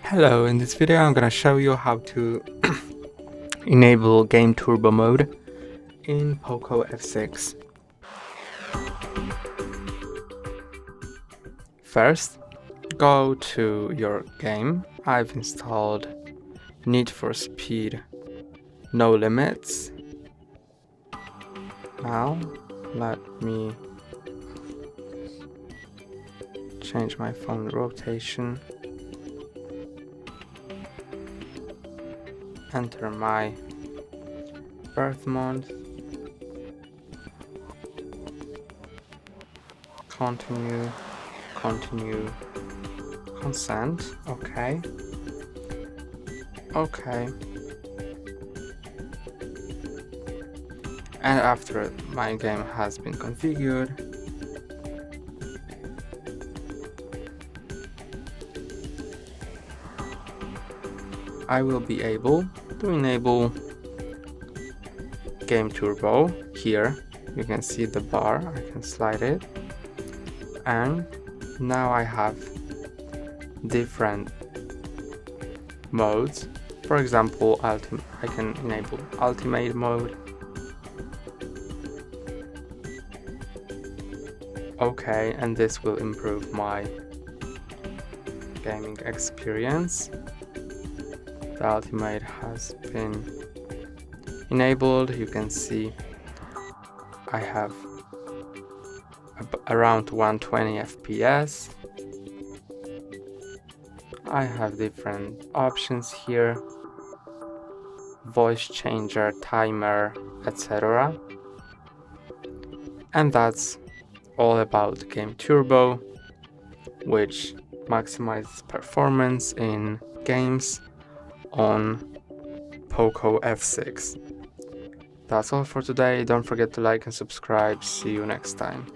Hello, in this video I'm gonna show you how to enable game turbo mode in POCO F6. First, go to your game. I've installed Need for Speed No Limits. Now, let me change my phone rotation. Enter my birth month, continue, consent, okay, and after my game has been configured, I will be able to enable Game Turbo. Here you can see the bar, I can slide it, and now I have different modes. For example, I can enable Ultimate mode. Okay, and this will improve my gaming experience. The Ultimate has been enabled. You can see I have around 120 FPS. I have different options here, voice changer, timer, etc. And that's all about Game Turbo, which maximizes performance in games on POCO F6. That's all for today. Don't forget to like and subscribe. See you next time.